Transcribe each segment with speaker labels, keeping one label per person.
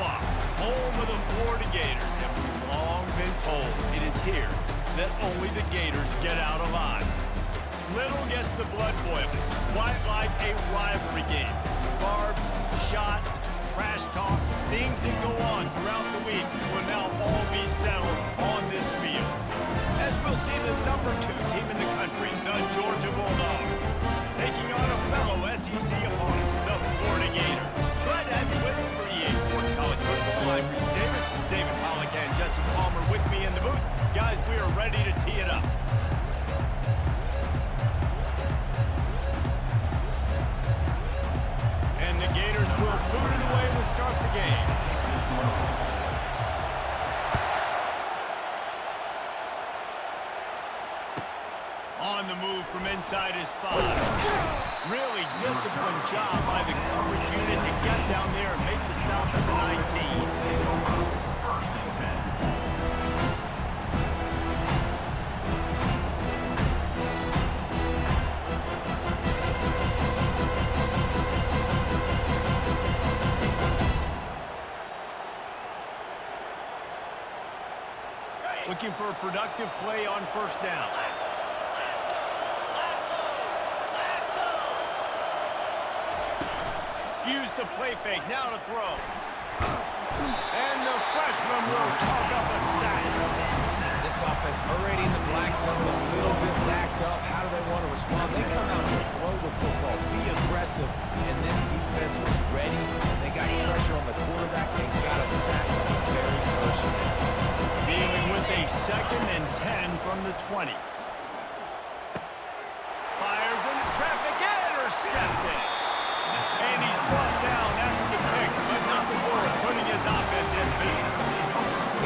Speaker 1: Swamp, home of the Florida Gators, and we've long been told it is here that only the Gators get out alive. Little gets the blood boiling, quite like a rivalry game. Barbs, shots, trash talk, things that go on throughout the week will now all be settled on this field. As we'll see the #2 team in the country, the Georgia Bulldogs, taking on a fellow SEC opponent, the Florida Gators. Glad to have you with us for EA Sports College Football. I'm Reese Davis, David Pollack and Jesse Palmer with me in the booth. Guys, we are ready to tee it up. And the Gators will boot it away to start the game. On the move from inside his 5. Really disciplined job by the coverage unit to get down there and make the stop at the 19. Looking for a productive play on first down. Use the play fake, now to throw. And the freshman will chalk up a sack.
Speaker 2: This offense already in the black zone, a little bit backed up. How do they want to respond? They come out to throw the football, be aggressive, and this defense was ready. They got pressure on the quarterback and got a sack on the very first snap.
Speaker 1: Dealing with a 2nd and 10 from the 20. Fires into traffic, intercepted. And he's brought down after the pick, but not before putting his offense in business.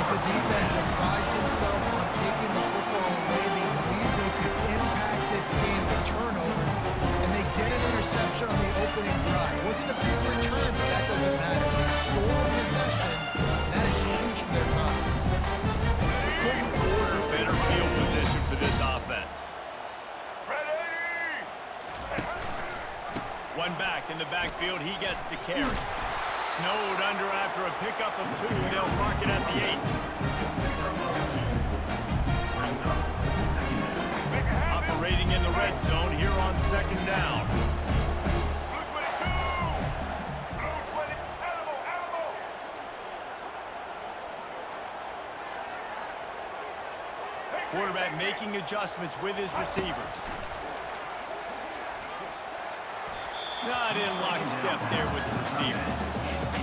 Speaker 3: It's a defense that prides themselves on taking the football away. They believe they could impact this game with turnovers, and they get an interception on the opening drive. It wasn't a big return, but that doesn't matter. They stole a possession, and that is huge for their confidence.
Speaker 1: Couldn't order better field position for this offense. One back in the backfield, he gets to carry. Snowed under after a pickup of 2. They'll mark it at the 8. Operating in the red zone here on 2nd down. Quarterback making adjustments with his receivers. Not in lockstep there with the receiver.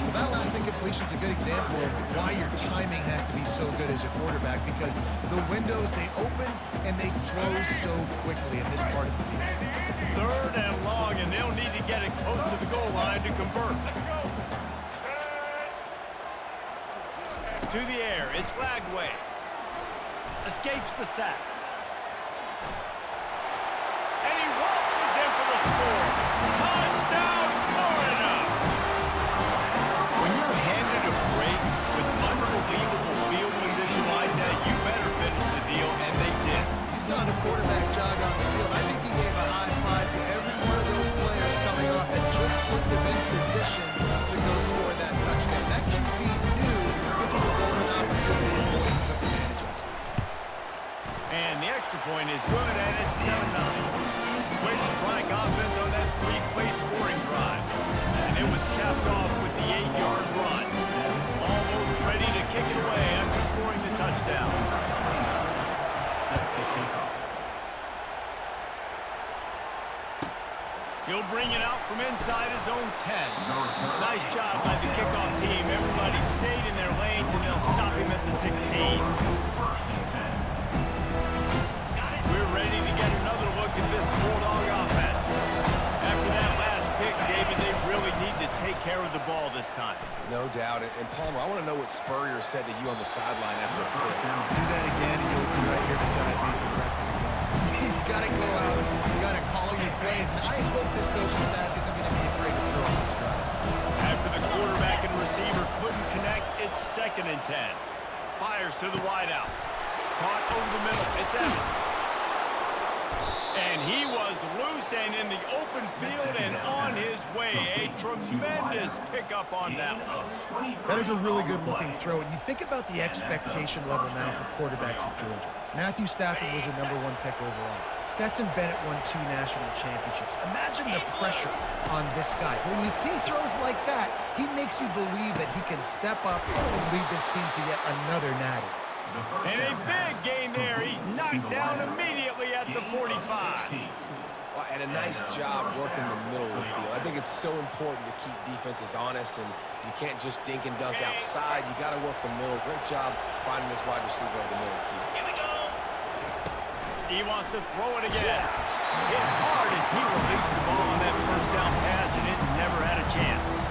Speaker 3: Well, that last incompletion is a good example of why your timing has to be so good as a quarterback, because the windows, they open and they close so quickly in this part of the field.
Speaker 1: 3rd and long, and they'll need to get it close to the goal line to convert. To the air, it's Lagway. Escapes the sack. And he waltzes in for the score. Touchdown, Florida! When you're handed a break with unbelievable field position like that, you better finish the deal, and they did.
Speaker 3: You saw the quarterback jog on the field. I think he gave a high five to every one of those players coming off that just put them in position to go score that touchdown. That QB knew this was a golden opportunity, and he took advantage of it.
Speaker 1: And the extra point is good, and it's 7-9. Quick strike offense on that 3-play scoring drive. And it was capped off with the 8-yard run. Almost ready to kick it away after scoring the touchdown. He'll bring it out from inside his own 10. Nice job by the kickoff team. Everybody stayed in their lanes, and they'll stop him at the 16. We're ready to get another look at this Bulldog offense. After that last pick, David, they really need to take care of the ball this time.
Speaker 2: No doubt. And Palmer, I want to know what Spurrier said to you on the sideline after a pick.
Speaker 3: Do that again, and you'll be right here beside me for the rest of the game. You got to go out, you got to call your plays, and I hope this coaching staff isn't going to be afraid to throw on this drive.
Speaker 1: After the quarterback and receiver couldn't connect, it's 2nd and 10. Fires to the wideout. Caught over the middle. It's Evans. And he was loose and in the open field and on his way. A tremendous pickup on that one.
Speaker 3: That is a really good-looking throw. And you think about the expectation level now for quarterbacks at Georgia. Matthew Stafford was the #1 pick overall. Stetson Bennett won 2 national championships. Imagine the pressure on this guy. When you see throws like that, he makes you believe that he can step up and lead this team to yet another natty.
Speaker 1: And a big gain there. He's knocked down immediately at the 45.
Speaker 2: Well, and a nice job working the middle of the field. I think it's so important to keep defenses honest, and you can't just dink and dunk outside. You got to work the middle. Great job finding this wide receiver over the middle of the field.
Speaker 1: He wants to throw it again. Hit hard as he released the ball on that first down pass, and it never had a chance.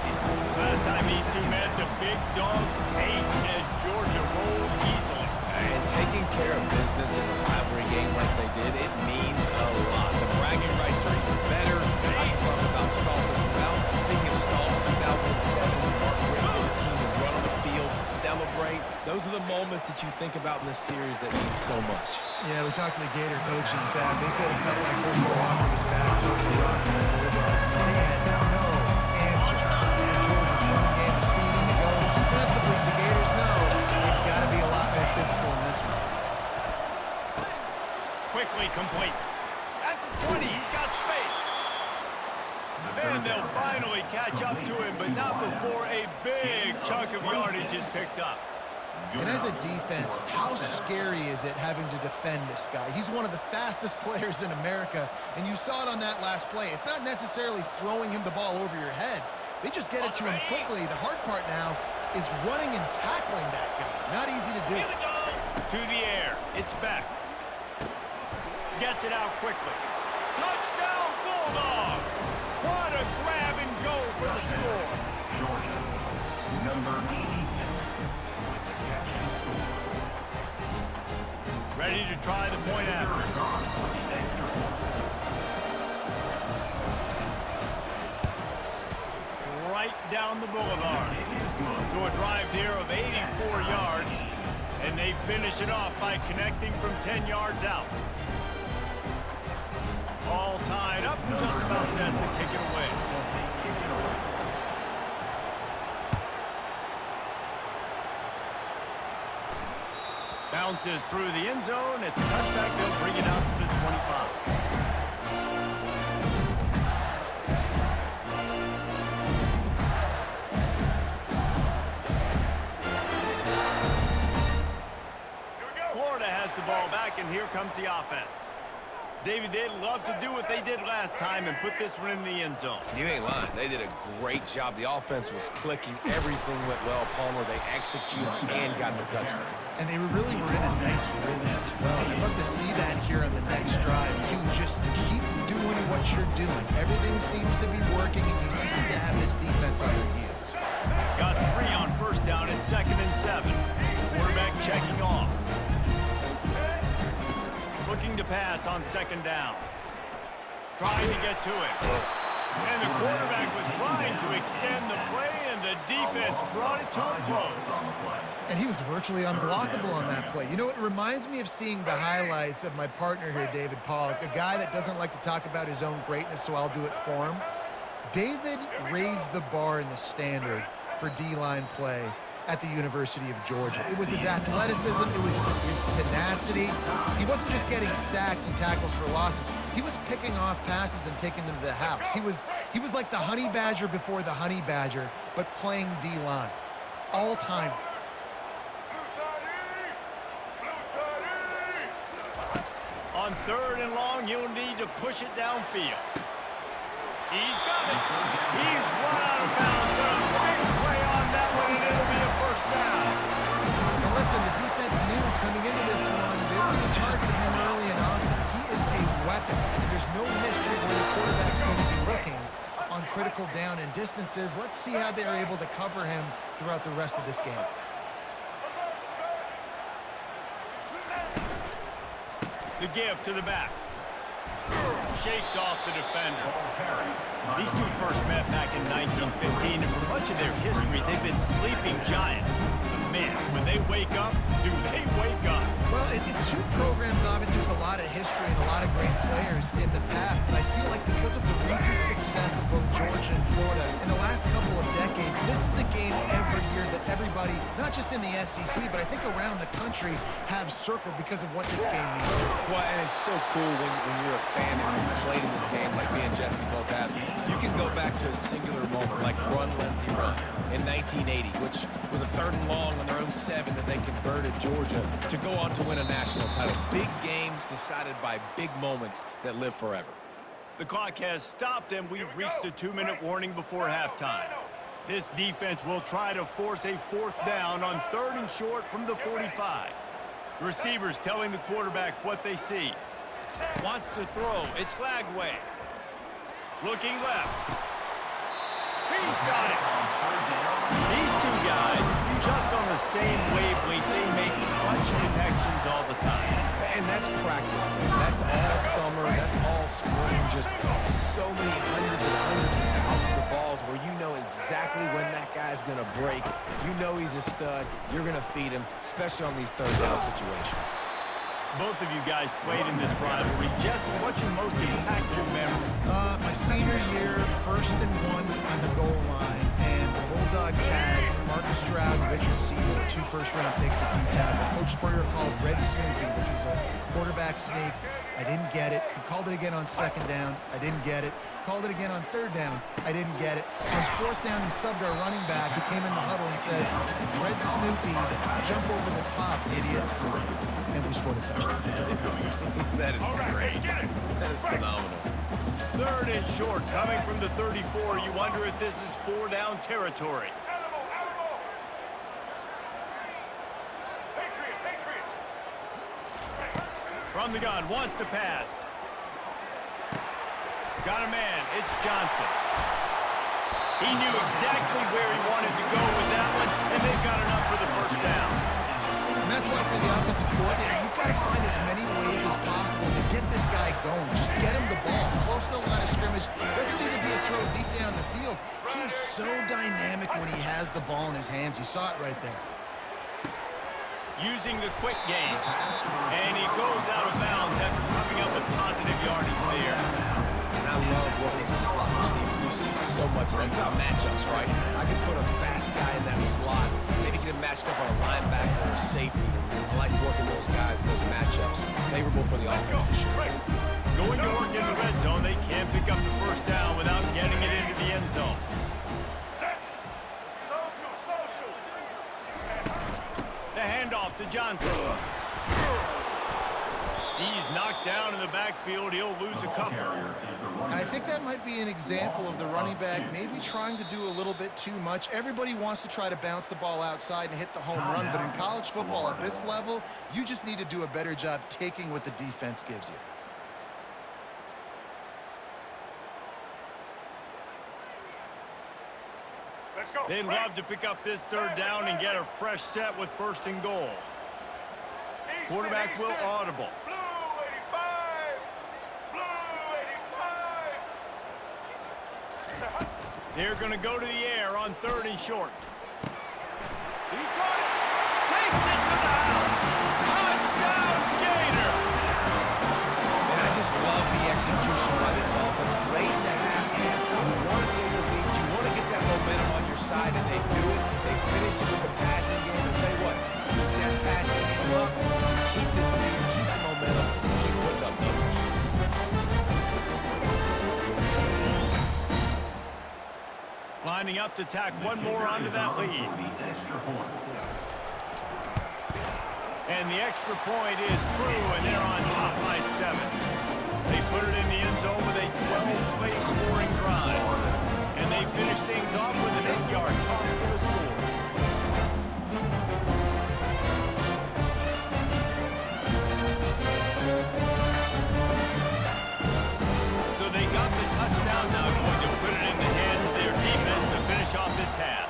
Speaker 1: Last time these two met, the big dogs ate as Georgia rolled easily.
Speaker 2: And taking care of business in a rivalry game like they did, it means a lot. The bragging rights are even better. I can talk about Stahl. Well, speaking of Stahl, 2007, Mark Richt and the team would run on the field, celebrate. Those are the moments that you think about in this series that mean so much.
Speaker 3: Yeah, we talked to the Gator coaching staff. They said it felt like Herschel Walker was back talking the rock for the Bulldogs, but they had no answer for Georgia's running game a season ago. Defensively, the Gators know they've got to be a lot more physical in this one.
Speaker 1: Quickly complete. At the 20, he's got space. And they'll finally catch up to him, but not before a big chunk of yardage is picked up.
Speaker 3: And as a defense, how scary is it having to defend this guy? He's one of the fastest players in America, and you saw it on that last play. It's not necessarily throwing him the ball over your head. They just get it to him quickly. The hard part now is running and tackling that guy. Not easy to do.
Speaker 1: To the air. It's back. Gets it out quickly. Touchdown, Bulldogs! What a grab and go for the score.
Speaker 4: Georgia, number 86.
Speaker 1: Ready to try the point after. Right down the boulevard. So a drive here of 84 yards, and they finish it off by connecting from 10 yards out. All tied up, just about set to kick it away. Bounces through the end zone. It's a touchback. They'll bring it out to the 25. Florida has the ball back, and here comes the offense. David, they'd love to do what they did last time and put this one in the end zone.
Speaker 2: You ain't lying. They did a great job. The offense was clicking. Everything went well. Palmer, they executed and got the touchdown.
Speaker 3: And they really were in a nice rhythm as well. I'd love to see that here on the next drive, too, just to keep doing what you're doing. Everything seems to be working, and you seem to have this defense on your heels.
Speaker 1: Got 3 on first down and 2nd and 7. Quarterback checking off. Looking to pass on 2nd down. Trying to get to it. And the quarterback was trying to extend the play, and the defense brought it to a close.
Speaker 3: And he was virtually unblockable on that play. You know, it reminds me of seeing the highlights of my partner here, David Pollock, a guy that doesn't like to talk about his own greatness, so I'll do it for him. David raised the bar in the standard for D-line play at the University of Georgia. It was his athleticism, it was his tenacity. He wasn't just getting sacks and tackles for losses. He was picking off passes and taking them to the house. He was like the Honey Badger before the Honey Badger, but playing D-line. All time.
Speaker 1: On 3rd and long, he'll need to push it downfield. He's got it. He's run out of bounds. Got a big play on that one, and it'll be a first down.
Speaker 3: And listen, the defense knew coming into this one, they were going to target him early and often. He is a weapon, and there's no mystery where the quarterback's going to be looking on critical down and distances. Let's see how they're able to cover him throughout the rest of this game.
Speaker 1: The give to the back. Shakes off the defender. These two first met back in 1915, and for much of their histories, they've been sleeping giants. But man, when they wake up, do they wake up?
Speaker 3: Well, two programs obviously with a lot of history and a lot of great players. players in the past, but I feel like because of the recent success of both Georgia and Florida in the last couple of decades, this is a game every year that everybody, not just in the SEC, but I think around the country, have circled because of what this game means.
Speaker 2: Well, and it's so cool when you're a fan and you played in this game like me and Jesse both have. You can go back to a singular moment like Run, Lindsey, Run in 1980, which was a 3rd and long on their own 7 that they converted Georgia to go on to win a national title. Big games decided by big moments that live forever.
Speaker 1: The clock has stopped, and we've reached the 2-minute warning before halftime. This defense will try to force a 4th down on 3rd and short from the 45. Receivers telling the quarterback what they see. Wants to throw. It's Lagway. Looking left. He's got it. These two guys, just on the same wavelength, they make clutch connections all the time.
Speaker 2: And that's practice. That's all summer. That's all spring. Just so many hundreds and thousands of balls where you know exactly when that guy's going to break. You know he's a stud. You're going to feed him, especially on these 3rd down situations.
Speaker 1: Both of you guys played in this rivalry. Jesse, what's your most impactful memory?
Speaker 3: My senior year, 1st and 1 on the goal line, and the Bulldogs had Marcus Stroud and Richard Seymour, 2 first-round picks at D-tackle. Coach Spurrier called Red Snoopy, which was a quarterback sneak. I didn't get it. He called it again on 2nd down. I didn't get it. Called it again on 3rd down. I didn't get it. On 4th down, he subbed our running back, who came in the huddle and says, Red Snoopy, jump over the top, idiot. And we scored a touchdown.
Speaker 2: That is great. That is phenomenal.
Speaker 1: 3rd and short, coming from the 34. You wonder if this is 4-down territory. From the gun, wants to pass. Got a man, it's Johnson. He knew exactly where he wanted to go with that one, and they've got enough for the 1st down.
Speaker 3: And that's why for the offensive coordinator, you've got to find as many ways as possible to get this guy going. Just get him the ball close to the line of scrimmage. Doesn't need to be a throw deep down the field. He's so dynamic when he has the ball in his hands. You saw it right there.
Speaker 1: Using the quick game. And he goes out of bounds after coming up with positive yardage there.
Speaker 2: And I love working the slot receivers. You see so much of that type of matchups, right? I can put a fast guy in that slot. Maybe get him matched up on a linebacker or a safety. I like working those guys in those matchups. Favorable for the offense for sure.
Speaker 1: Going to work in the red zone. They can't pick up the 1st down without getting it into the end zone. The handoff to Johnson. He's knocked down in the backfield. He'll lose a couple.
Speaker 3: And I think that might be an example of the running back maybe trying to do a little bit too much. Everybody wants to try to bounce the ball outside and hit the home run, but in college football at this level, you just need to do a better job taking what the defense gives you.
Speaker 1: They'd love to pick up this 3rd down and get a fresh set with 1st and goal. Quarterback will audible. They're going to go to the air on 3rd and short. He got it. Takes it to the house. Touchdown, Gator.
Speaker 2: And I just love the execution by this offense. Late in the half, man. You want to take the lead. You want to get that momentum on your side, and they do it. They finish it with the passing game. I'll tell you what, keep that passing game up. Keep this lead. Keep the momentum. Keep putting up numbers.
Speaker 1: Lining up to tack one more onto that lead. And the extra point is true, and they're on top by 7. They put it in the end zone with a 12-play scoring drive. And they finish things off with an 8-yard toss for the score. So they got the touchdown, now going to put it in the hands of their defense to finish off this half.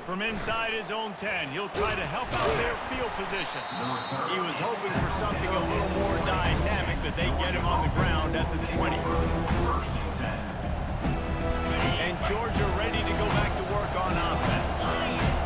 Speaker 1: From inside his own 10, he'll try to help out their field position. He was hoping for something a little more dynamic, but they get him on the ground at the 20. And Georgia ready to go back to work on offense.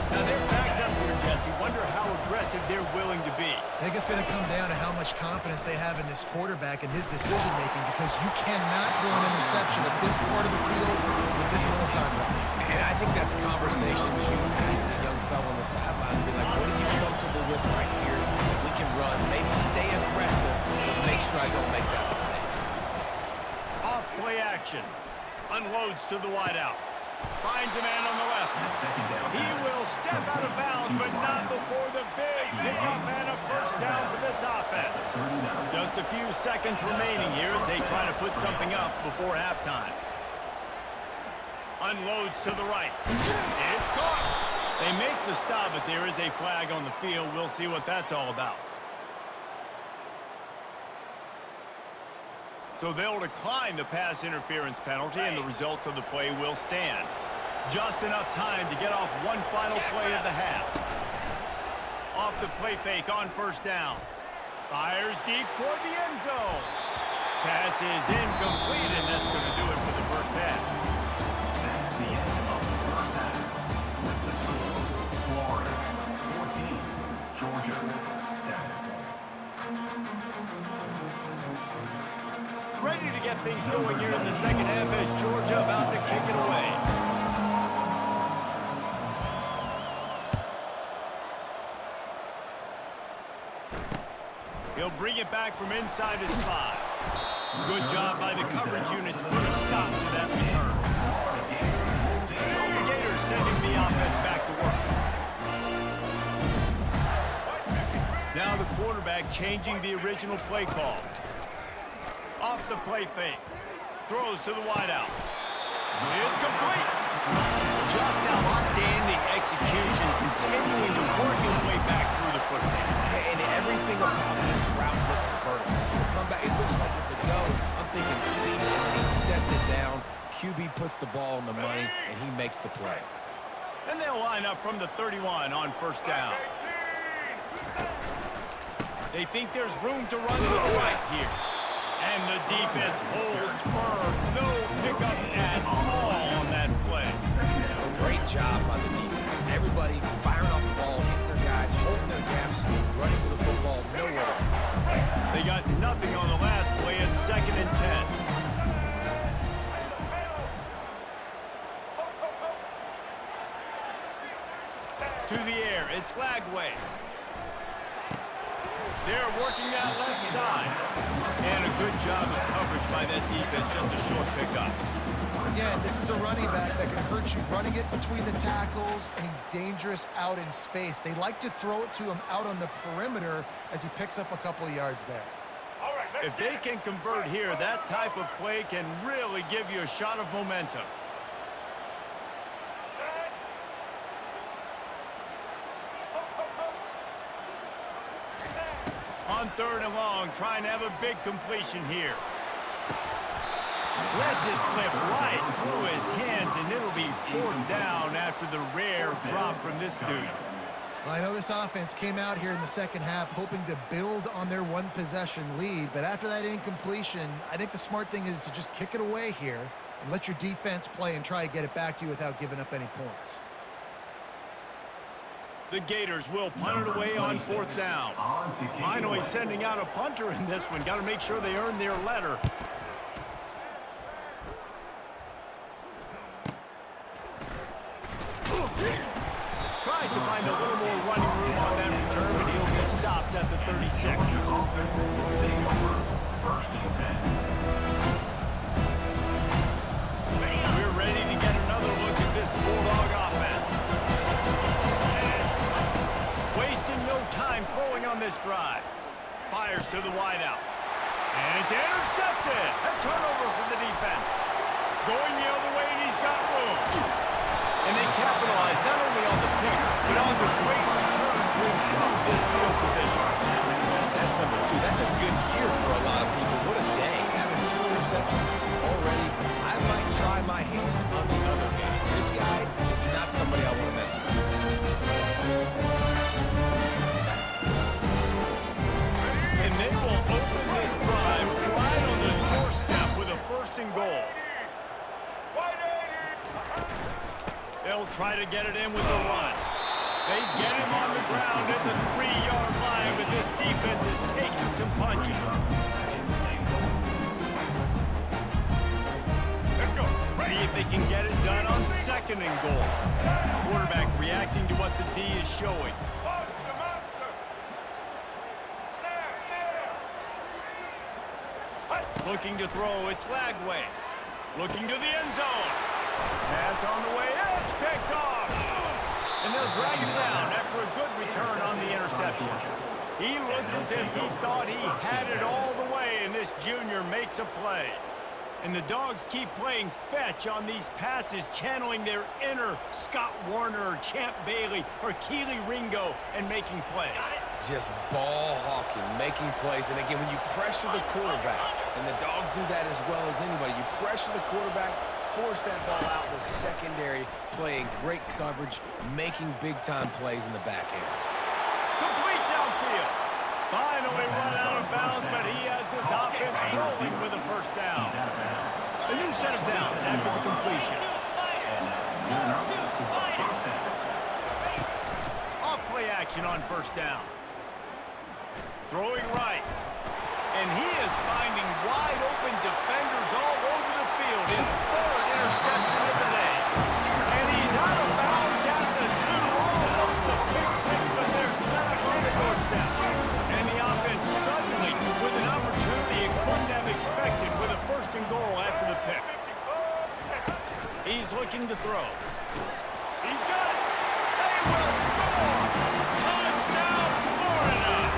Speaker 1: Now they're backed up here, Jesse. Wonder how aggressive they're willing be.
Speaker 3: I think it's going to come down to how much confidence they have in this quarterback and his decision-making, because you cannot throw an interception at this part of the field with this little time left.
Speaker 2: And I think that's conversations you've had with the young fellow on the sideline. Be like, what are you comfortable with right here that we can run? Maybe stay aggressive, but make sure I don't make that mistake.
Speaker 1: Off play action. Unloads to the wideout. Finds a man on the left. He will step out of bounds, but not before the big pickup and a first down for this offense. Just a few seconds remaining here as they try to put something up before halftime. Unloads to the right. It's caught. They make the stop, but there is a flag on the field. We'll see what that's all about. So they'll decline the pass interference penalty, and the results of the play will stand. Just enough time to get off one final play of the half. Off the play fake on first down. Fires deep toward the end zone. Pass is incomplete, and that's going to do it for the first half.
Speaker 4: That's the end of the first half. With the score, Florida 14, Georgia 7.
Speaker 1: Ready to get things going here in the second half as Georgia about to kick it away. He'll bring it back from inside his 5. Good job by the coverage unit to put a stop to that return. The Gators sending the offense back to work. Now the quarterback changing the original play call. Off the play fake. Throws to the wideout. It's complete. Just outstanding execution, continuing to work his way back through the footprint.
Speaker 2: And everything about this route looks vertical. The comeback, it looks like it's a go. I'm thinking speed, and then he sets it down. QB puts the ball on the money, and he makes the play.
Speaker 1: And they'll line up from the 31 on first down. They think there's room to run to the right here. And the defense holds firm. No pickup at all on that play.
Speaker 2: Great job by the defense. Everybody firing off the ball, hitting their guys, holding their gaps, running to the football, nowhere.
Speaker 1: They got nothing on the last play at 2nd and 10. To the air, it's Lagway. They're working that left side. And a good job of coverage by that defense, just a short pickup.
Speaker 3: Again, this is a running back that can hurt you running it between the tackles, and he's dangerous out in space. They like to throw it to him out on the perimeter as he picks up a couple of yards there.
Speaker 1: If they can convert here, that type of play can really give you a shot of momentum. On 3rd and long, trying to have a big completion here. Lets it slip right through his hands, and it'll be 4th down after the rare drop from this dude.
Speaker 3: Well, I know this offense came out here in the second half hoping to build on their one-possession lead, but after that incompletion, I think the smart thing is to just kick it away here and let your defense play and try to get it back to you without giving up any points.
Speaker 1: The Gators will punt it away on 4th down. Illinois sending out a punter in this one. Got to make sure they earn their letter. Tries to find a little more running room on that return, but he'll be stopped at the 36. We're ready to get another look at this Bulldog offense. Wasting no time throwing on this drive. Fires to the wideout. And it's intercepted. A turnover for the defense. Going the other way, and he's got room. And they capitalize not only on the pick, but on the great return to improve this field position.
Speaker 2: That's number 2. That's a good year for a lot of people. What a day. Having 2 interceptions already. I might try my hand on the other guy. This guy is not somebody I want to mess with.
Speaker 1: And they will open this drive right on the doorstep with a 1st and goal. They'll try to get it in with the run. They get him on the ground at the 3-yard line, but this defense is taking some punches. See if they can get it done on 2nd and goal. Quarterback reacting to what the D is showing. Looking to throw, it's Lagway. Looking to the end zone. Pass on the way, it's picked off. And they'll drag him down after a good return on the interception. He looked as if he thought he had it all the way, and this junior makes a play. And the Dogs keep playing fetch on these passes, channeling their inner Scott Warner or Champ Bailey or Keely Ringo and making plays.
Speaker 2: Just ball hawking, making plays. And again, when you pressure the quarterback, and the Dogs do that as well as anybody, you pressure the quarterback, force that ball out in the secondary, playing great coverage, making big-time plays in the back end.
Speaker 1: Complete downfield. Finally run out of bounds, but he has this offense rolling with a first down. A new set of downs after the completion. Off play action on first down. Throwing right. And he is finding wide open defenders all over the field. His 3rd interception of the day. And he's out of bounds at the 2. Almost a pick 6, but they're set up on the doorstep. And the offense suddenly with an opportunity it couldn't have expected with a 1st and goal after the pick. He's looking to throw. He's got it. They will score! Touchdown, Florida!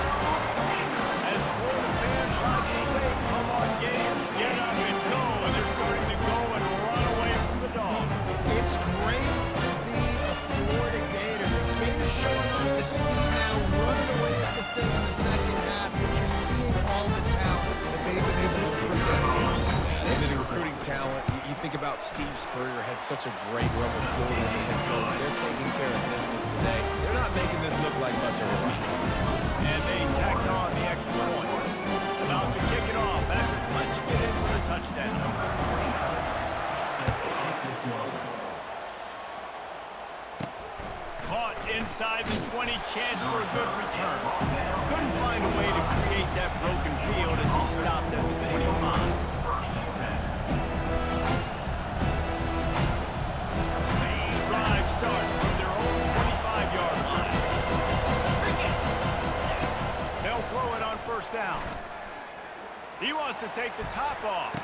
Speaker 1: As Florida fans like to say, come on, Gators, get up and go. And they're starting to go and run away from the Dogs.
Speaker 3: It's great to be a Florida Gator. The Gators showing off the speed now, running away with this thing in the 2nd half. You're just seeing all the talent that they've been able to recruit.
Speaker 2: They've been recruiting talent. You think about Steve Spurrier, had such a great run with Florida as a head coach. They're taking care of business today. They're not making this look like much of a run.
Speaker 1: And they tacked on the extra point. About to kick it off after punching it in for the touchdown. Caught inside the 20, chance for a good return. Couldn't find a way to create that broken field as he stopped at the 25. Drive starts from their own 25-yard line. They'll throw it on first down. He wants to take the top off.